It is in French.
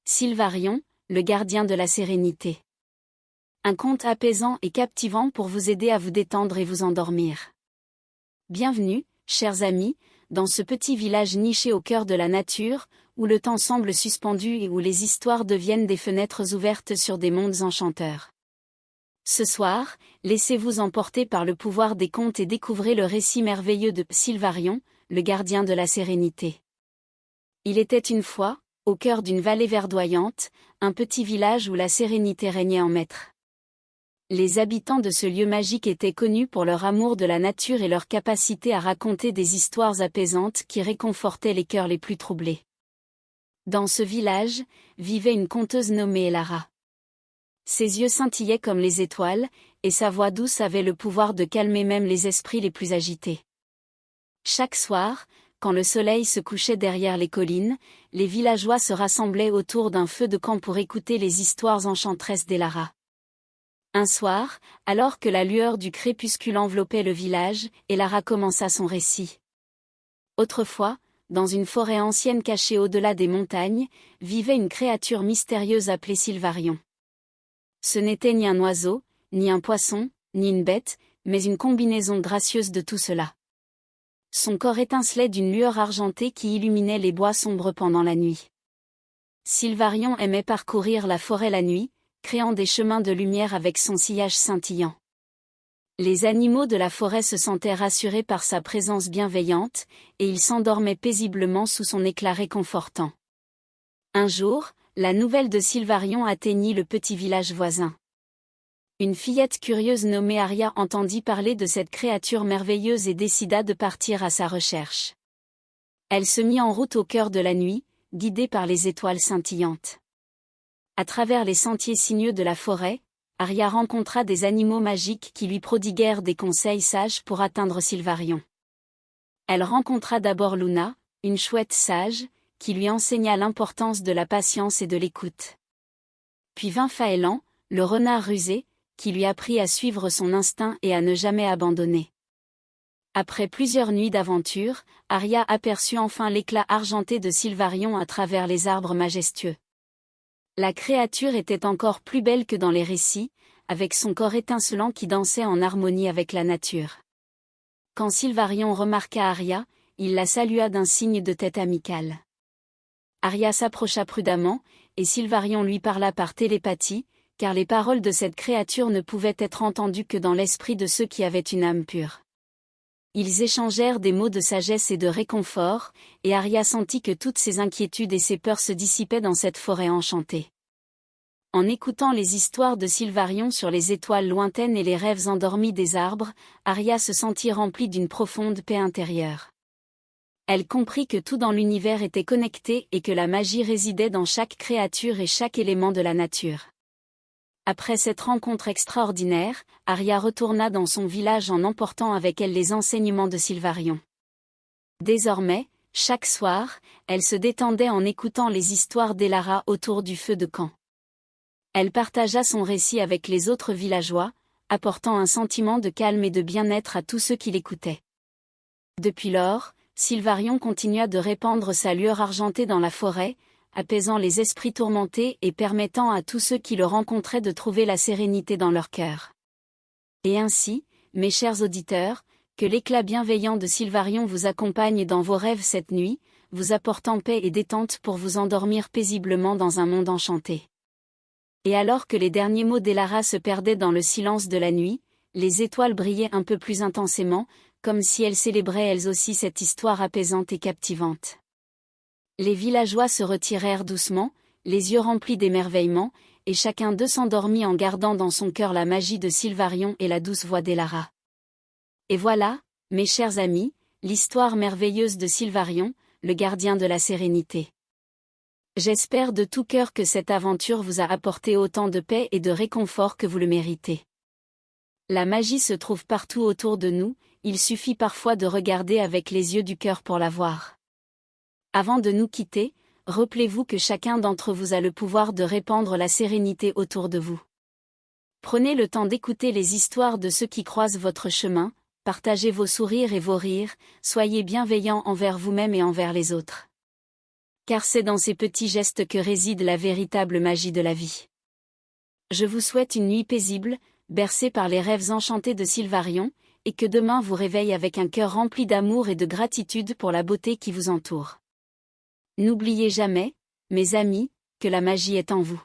Sylvarion, le gardien de la sérénité. Un conte apaisant et captivant pour vous aider à vous détendre et vous endormir. Bienvenue, chers amis, dans ce petit village niché au cœur de la nature, où le temps semble suspendu et où les histoires deviennent des fenêtres ouvertes sur des mondes enchanteurs. Ce soir, laissez-vous emporter par le pouvoir des contes et découvrez le récit merveilleux de Sylvarion, le gardien de la sérénité. Il était une fois, au cœur d'une vallée verdoyante, un petit village où la sérénité régnait en maître. Les habitants de ce lieu magique étaient connus pour leur amour de la nature et leur capacité à raconter des histoires apaisantes qui réconfortaient les cœurs les plus troublés. Dans ce village, vivait une conteuse nommée Elara. Ses yeux scintillaient comme les étoiles, et sa voix douce avait le pouvoir de calmer même les esprits les plus agités. Chaque soir, quand le soleil se couchait derrière les collines, les villageois se rassemblaient autour d'un feu de camp pour écouter les histoires enchanteresses d'Elara. Un soir, alors que la lueur du crépuscule enveloppait le village, Elara commença son récit. Autrefois, dans une forêt ancienne cachée au-delà des montagnes, vivait une créature mystérieuse appelée Sylvarion. Ce n'était ni un oiseau, ni un poisson, ni une bête, mais une combinaison gracieuse de tout cela. Son corps étincelait d'une lueur argentée qui illuminait les bois sombres pendant la nuit. Sylvarion aimait parcourir la forêt la nuit, créant des chemins de lumière avec son sillage scintillant. Les animaux de la forêt se sentaient rassurés par sa présence bienveillante, et ils s'endormaient paisiblement sous son éclat réconfortant. Un jour, la nouvelle de Sylvarion atteignit le petit village voisin. Une fillette curieuse nommée Aria entendit parler de cette créature merveilleuse et décida de partir à sa recherche. Elle se mit en route au cœur de la nuit, guidée par les étoiles scintillantes. À travers les sentiers sinueux de la forêt, Aria rencontra des animaux magiques qui lui prodiguèrent des conseils sages pour atteindre Sylvarion. Elle rencontra d'abord Luna, une chouette sage, qui lui enseigna l'importance de la patience et de l'écoute. Puis vint Faélan, le renard rusé, qui lui apprit à suivre son instinct et à ne jamais abandonner. Après plusieurs nuits d'aventure, Aria aperçut enfin l'éclat argenté de Sylvarion à travers les arbres majestueux. La créature était encore plus belle que dans les récits, avec son corps étincelant qui dansait en harmonie avec la nature. Quand Sylvarion remarqua Aria, il la salua d'un signe de tête amical. Aria s'approcha prudemment, et Sylvarion lui parla par télépathie, car les paroles de cette créature ne pouvaient être entendues que dans l'esprit de ceux qui avaient une âme pure. Ils échangèrent des mots de sagesse et de réconfort, et Aria sentit que toutes ses inquiétudes et ses peurs se dissipaient dans cette forêt enchantée. En écoutant les histoires de Sylvarion sur les étoiles lointaines et les rêves endormis des arbres, Aria se sentit remplie d'une profonde paix intérieure. Elle comprit que tout dans l'univers était connecté et que la magie résidait dans chaque créature et chaque élément de la nature. Après cette rencontre extraordinaire, Aria retourna dans son village en emportant avec elle les enseignements de Sylvarion. Désormais, chaque soir, elle se détendait en écoutant les histoires d'Elara autour du feu de camp. Elle partagea son récit avec les autres villageois, apportant un sentiment de calme et de bien-être à tous ceux qui l'écoutaient. Depuis lors, Sylvarion continua de répandre sa lueur argentée dans la forêt, apaisant les esprits tourmentés et permettant à tous ceux qui le rencontraient de trouver la sérénité dans leur cœur. Et ainsi, mes chers auditeurs, que l'éclat bienveillant de Sylvarion vous accompagne dans vos rêves cette nuit, vous apportant paix et détente pour vous endormir paisiblement dans un monde enchanté. Et alors que les derniers mots d'Elara se perdaient dans le silence de la nuit, les étoiles brillaient un peu plus intensément, comme si elles célébraient elles aussi cette histoire apaisante et captivante. Les villageois se retirèrent doucement, les yeux remplis d'émerveillement, et chacun d'eux s'endormit en gardant dans son cœur la magie de Sylvarion et la douce voix d'Elara. Et voilà, mes chers amis, l'histoire merveilleuse de Sylvarion, le gardien de la sérénité. J'espère de tout cœur que cette aventure vous a apporté autant de paix et de réconfort que vous le méritez. La magie se trouve partout autour de nous, il suffit parfois de regarder avec les yeux du cœur pour la voir. Avant de nous quitter, rappelez-vous que chacun d'entre vous a le pouvoir de répandre la sérénité autour de vous. Prenez le temps d'écouter les histoires de ceux qui croisent votre chemin, partagez vos sourires et vos rires, soyez bienveillants envers vous-même et envers les autres. Car c'est dans ces petits gestes que réside la véritable magie de la vie. Je vous souhaite une nuit paisible, bercée par les rêves enchantés de Sylvarion, et que demain vous réveille avec un cœur rempli d'amour et de gratitude pour la beauté qui vous entoure. N'oubliez jamais, mes amis, que la magie est en vous.